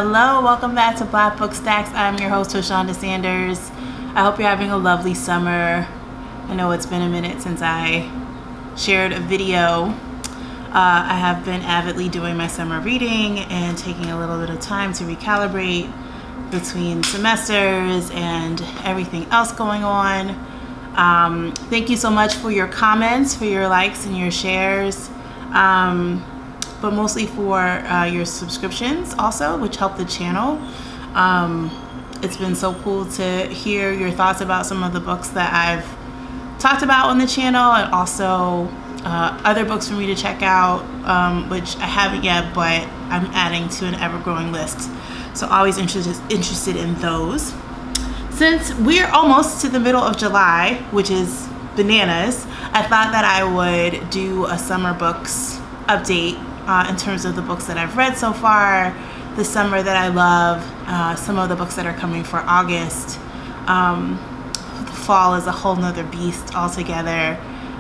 Hello, welcome back to Black Book Stacks. I'm your host, Toshonda Sanders. I hope you're having a lovely summer. I know it's been a minute since I shared a video. I have been avidly doing my summer reading and taking a little bit of time to recalibrate between semesters and everything else going on. Thank you so much for your comments, for your likes and your shares. But mostly for your subscriptions also, which help the channel. It's been so cool to hear your thoughts about some of the books that I've talked about on the channel, and also other books for me to check out, which I haven't yet, but I'm adding to an ever-growing list. So always interested in those. Since we're almost to the middle of July, which is bananas, I thought that I would do a summer books update in terms of the books that I've read so far, the summer that I love, some of the books that are coming for August. The fall is a whole nother beast altogether.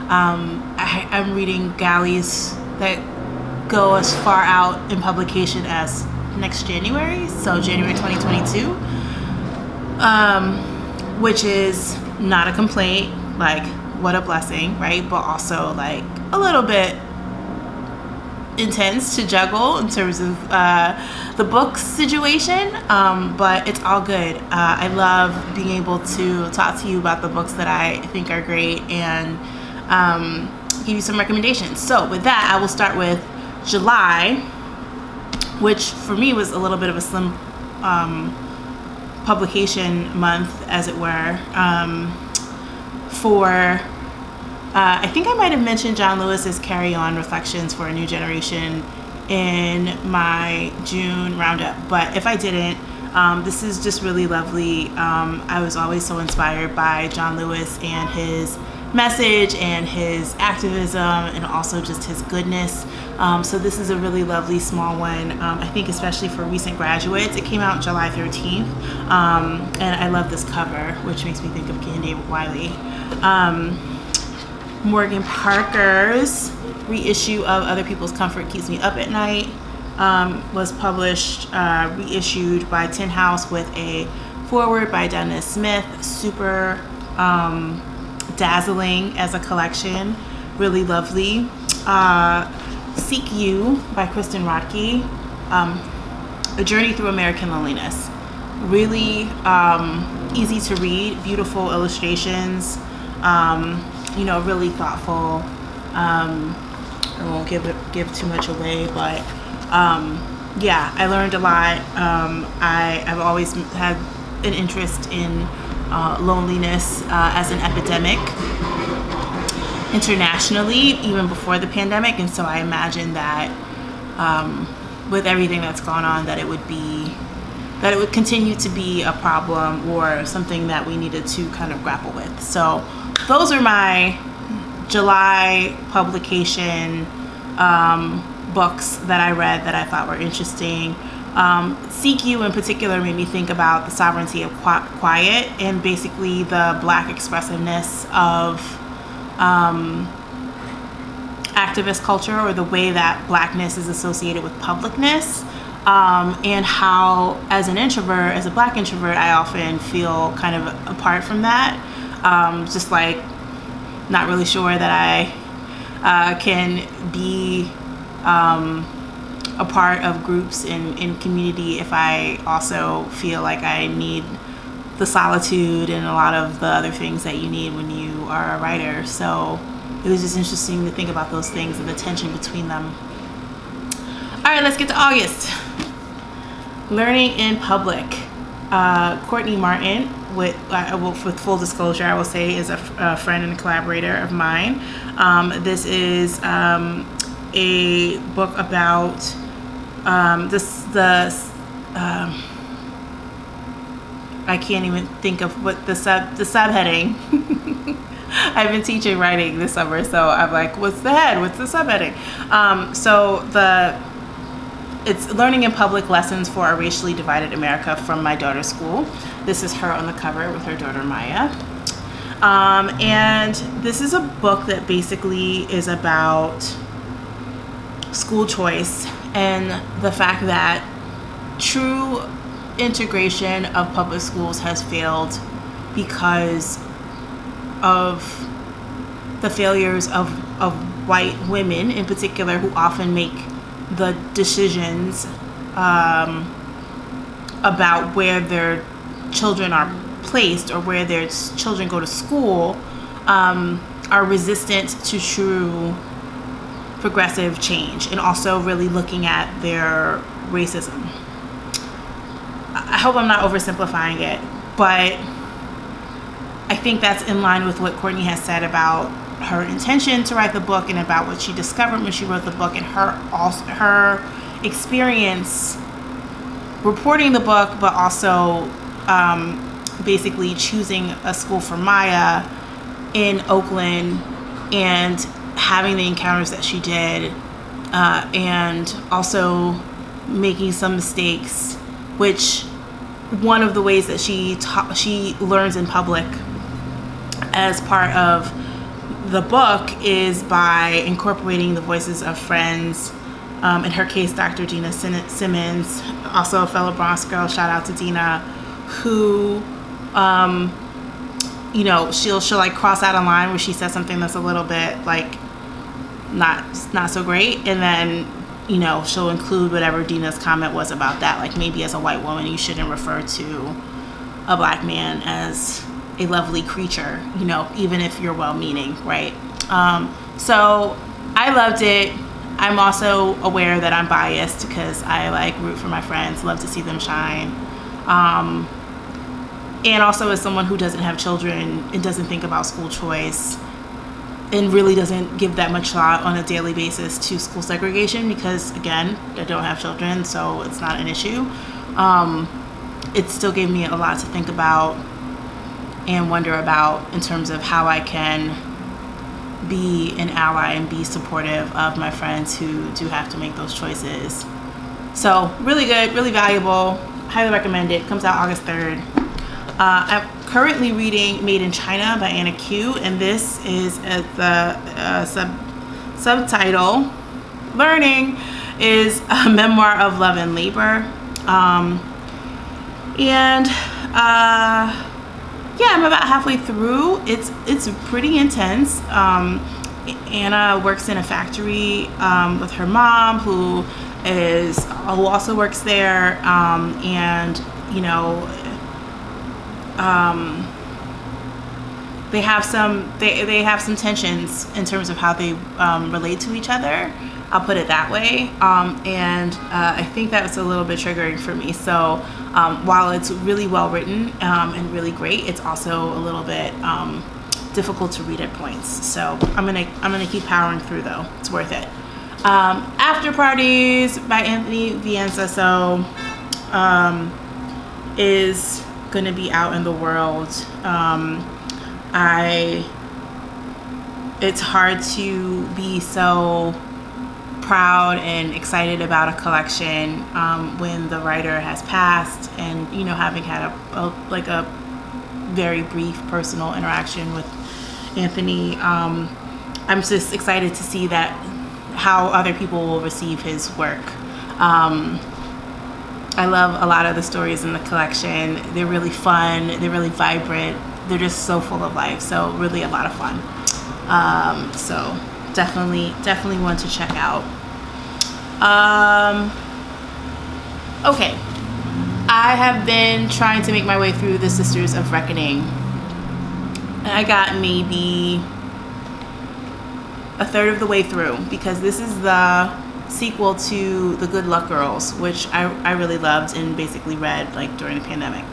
I'm reading galleys that go as far out in publication as next January, so January 2022, which is not a complaint, like what a blessing, right? But also like a little bit intense to juggle in terms of the book situation, but it's all good. I love being able to talk to you about the books that I think are great and give you some recommendations. So with that, I will start with July, which for me was a little bit of a slim publication month, as it were. I think I might have mentioned John Lewis's Carry On Reflections for a New Generation in my June roundup, but if I didn't, this is just really lovely. I was always so inspired by John Lewis and his message and his activism and also just his goodness. So this is a really lovely small one. I think especially for recent graduates. It came out July 13th, and I love this cover, which makes me think of Candy Wiley. Morgan Parker's reissue of Other People's Comfort Keeps Me Up at Night was published, reissued by Tin House with a foreword by Dennis Smith. Super dazzling as a collection, really lovely. Seek You by Kristen Radtke, A Journey Through American Loneliness. Really easy to read, beautiful illustrations. Really thoughtful. I won't give too much away, but I learned a lot. I've always had an interest in loneliness as an epidemic internationally, even before the pandemic, and so I imagine that with everything that's gone on, that it would continue to be a problem or something that we needed to kind of grapple with. So those are my July publication books that I read that I thought were interesting. Seek You in particular made me think about the sovereignty of quiet and basically the Black expressiveness of activist culture, or the way that Blackness is associated with publicness, and how as a Black introvert, I often feel kind of apart from that. Just like not really sure that I can be a part of groups in community if I also feel like I need the solitude and a lot of the other things that you need when you are a writer. So it was just interesting to think about those things and the tension between them. All right, let's get to August. Learning in Public. Courtney Martin, with full disclosure, I will say, is a friend and a collaborator of mine. This is a book about I can't even think of what the subheading. I've been teaching writing this summer, so I'm like, what's the head? What's the subheading? It's Learning in Public, Lessons for a Racially Divided America from My Daughter's School. This is her on the cover with her daughter Maya. And this is a book that basically is about school choice and the fact that true integration of public schools has failed because of the failures of white women in particular, who often make the decisions about where their children are placed or where their children go to school, are resistant to true progressive change, and also really looking at their racism. I hope I'm not oversimplifying it, but I think that's in line with what Courtney has said about her intention to write the book and about what she discovered when she wrote the book, and her experience reporting the book, but also basically choosing a school for Maya in Oakland and having the encounters that she did, and also making some mistakes, which one of the ways that she learns in public as part of the book is by incorporating the voices of friends. In her case, Dr. Dina Simmons, also a fellow Bronx girl, shout out to Dina, who, she'll like cross out a line where she says something that's a little bit like not so great, and then she'll include whatever Dina's comment was about that, like maybe as a white woman you shouldn't refer to a black man as a lovely creature, even if you're well-meaning, right? So I loved it. I'm also aware that I'm biased because I like root for my friends, love to see them shine. And also as someone who doesn't have children and doesn't think about school choice and really doesn't give that much thought on a daily basis to school segregation, because again, I don't have children, so it's not an issue. It still gave me a lot to think about and wonder about in terms of how I can be an ally and be supportive of my friends who do have to make those choices. So really good, really valuable, highly recommend it. Comes out August 3rd. I'm currently reading Made in China by Anna Q, and this is the subtitle, Learning, is a memoir of love and labor. I'm about halfway through. It's pretty intense. Anna works in a factory with her mom, who also works there, they have some tensions in terms of how they relate to each other. I'll put it that way. I think that's a little bit triggering for me. So while it's really well written and really great, it's also a little bit difficult to read at points. So I'm gonna keep powering through though. It's worth it. Afterparties by Anthony Veasna. So is going to be out in the world. It's hard to be so proud and excited about a collection when the writer has passed, and having had a very brief personal interaction with Anthony. I'm just excited to see how other people will receive his work. I love a lot of the stories in the collection. They're really fun. They're really vibrant. They're just so full of life. So really a lot of fun. So definitely one to check out. Okay. I have been trying to make my way through the Sisters of Reckoning. And I got maybe a third of the way through, because this is the sequel to The Good Luck Girls, which I really loved and basically read during the pandemic.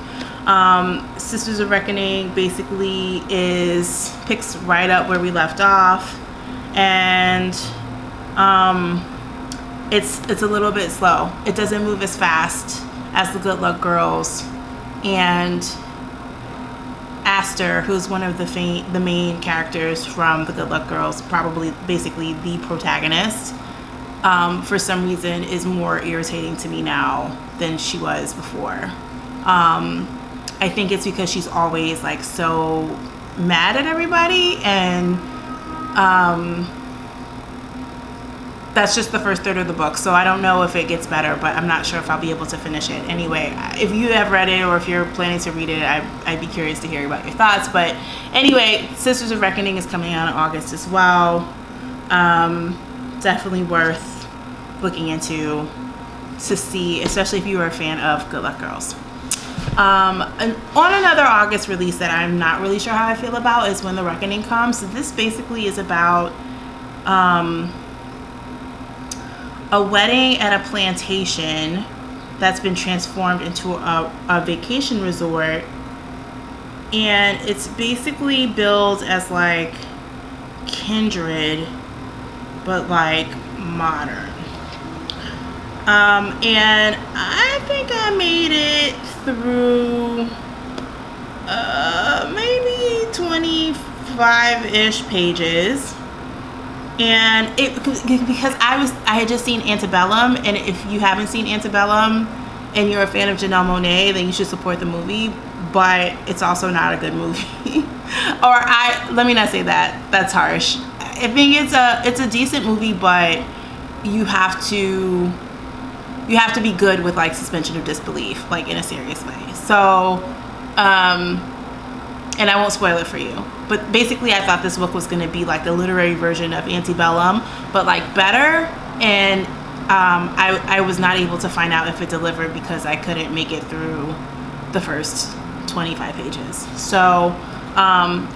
Sisters of Reckoning basically picks right up where we left off, and it's a little bit slow. It doesn't move as fast as The Good Luck Girls, and Aster, who's one of the main characters from The Good Luck Girls, probably basically the protagonist, for some reason is more irritating to me now than she was before. I think it's because she's always so mad at everybody, and that's just the first third of the book, so I don't know if it gets better, but I'm not sure if I'll be able to finish it. Anyway, if you have read it or if you're planning to read it, I'd be curious to hear about your thoughts. But anyway, Sisters of Reckoning is coming out in August as well. Definitely worth looking into to see, especially if you are a fan of Good Luck Girls. And on another August release that I'm not really sure how I feel about is When the Reckoning Comes. So this basically is about a wedding at a plantation that's been transformed into a vacation resort, and it's basically billed as like Kindred but like modern. And I think I made it through maybe 25-ish pages. And it, because I had just seen Antebellum, and if you haven't seen Antebellum and you're a fan of Janelle Monáe, then you should support the movie, but it's also not a good movie. Let me not say that. That's harsh. I think it's a decent movie, but you have to be good with like suspension of disbelief, like in a serious way. So, and I won't spoil it for you, but basically I thought this book was going to be like the literary version of Antebellum, but like better. And I was not able to find out if it delivered because I couldn't make it through the first 25 pages. So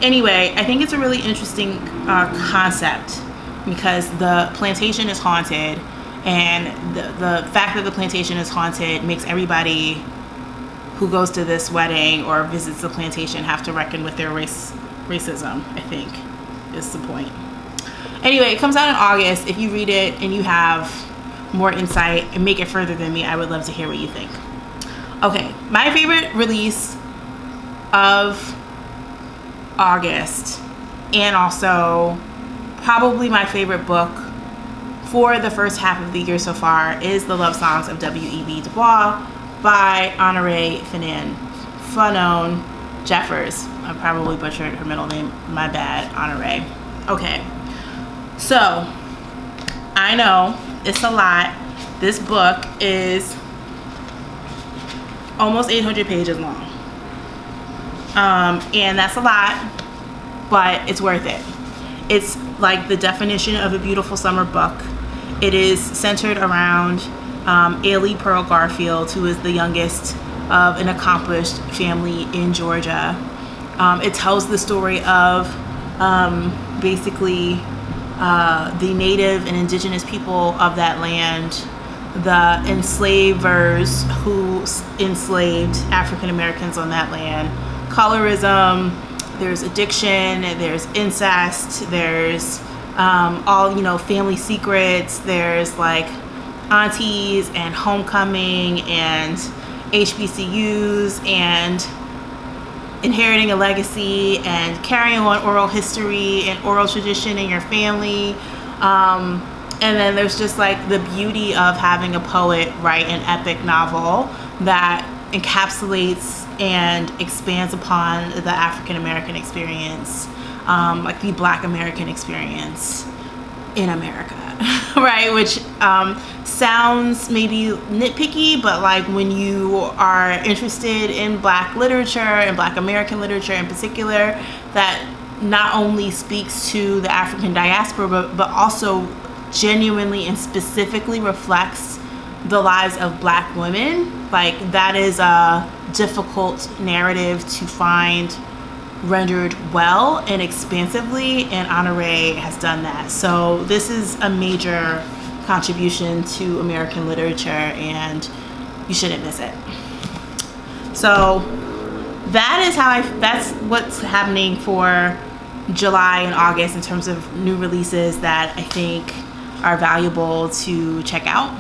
anyway, I think it's a really interesting concept because the plantation is haunted, and the fact that the plantation is haunted makes everybody who goes to this wedding or visits the plantation have to reckon with their racism, I think, is the point. Anyway, it comes out in August. If you read it and you have more insight and make it further than me, I would love to hear what you think. Okay, my favorite release of August, and also probably my favorite book for the first half of the year so far, is The Love Songs of W.E.B. DuBois by Honoree Fannone Jeffers. I probably butchered her middle name. My bad, Honoree. Okay, so I know it's a lot. This book is almost 800 pages long. And that's a lot, but it's worth it. It's like the definition of a beautiful summer book. It is centered around Ailey Pearl Garfield, who is the youngest of an accomplished family in Georgia. It tells the story of basically the native and indigenous people of that land, the enslavers who enslaved African Americans on that land, colorism, there's addiction, there's incest, there's all, family secrets, there's like aunties and homecoming and HBCUs and inheriting a legacy and carrying on oral history and oral tradition in your family. And then there's just like the beauty of having a poet write an epic novel that encapsulates and expands upon the African American experience, like the Black American experience in America, right? Which sounds maybe nitpicky, but like when you are interested in Black literature and Black American literature in particular, that not only speaks to the African diaspora, but also genuinely and specifically reflects the lives of Black women. Like, that is a difficult narrative to find rendered well and expansively, and Honoree has done that. So this is a major contribution to American literature, and you shouldn't miss it. So that's what's happening for July and August in terms of new releases that I think are valuable to check out.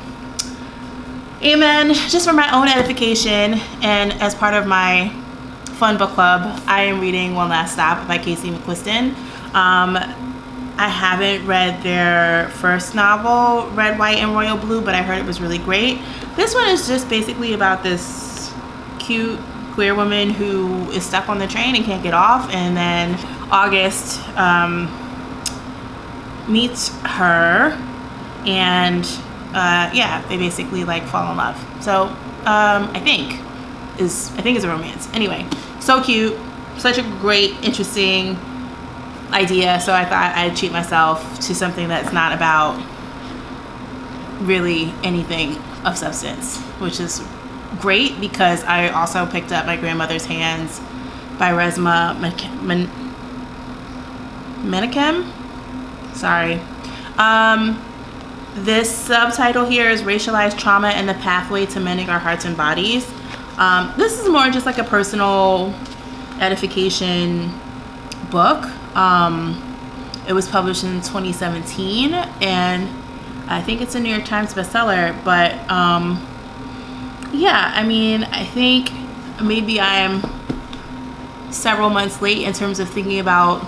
Amen. Just for my own edification and as part of my fun book club, I am reading One Last Stop by Casey McQuiston. I haven't read their first novel, Red, White, and Royal Blue, but I heard it was really great. This one is just basically about this cute queer woman who is stuck on the train and can't get off, and then August meets her and yeah, they basically like fall in love. So I think it's a romance. Anyway, so cute, such a great, interesting idea. So I thought I'd treat myself to something that's not about really anything of substance, which is great because I also picked up My Grandmother's Hands by Resmaa Menakem. Sorry. This subtitle here is Racialized Trauma and the Pathway to Mending Our Hearts and Bodies. This is more just like a personal edification book. It was published in 2017, and I think it's a New York Times bestseller. But yeah, I mean, I think maybe I'm several months late in terms of thinking about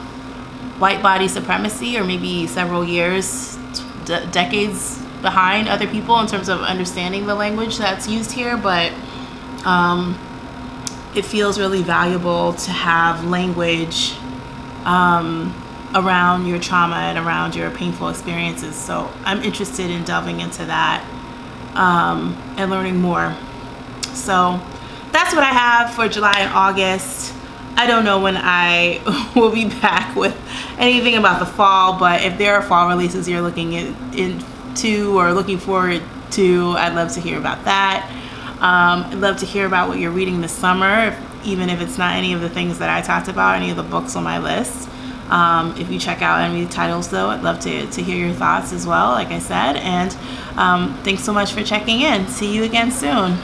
white body supremacy, or maybe several years, decades behind other people in terms of understanding the language that's used here. But it feels really valuable to have language around your trauma and around your painful experiences. So I'm interested in delving into that and learning more. So that's what I have for July and August. I don't know when I will be back with anything about the fall, but if there are fall releases you're looking into or looking forward to, I'd love to hear about that. I'd love to hear about what you're reading this summer, even if it's not any of the things that I talked about, any of the books on my list. If you check out any titles, though, I'd love to hear your thoughts as well, like I said. And thanks so much for checking in. See you again soon.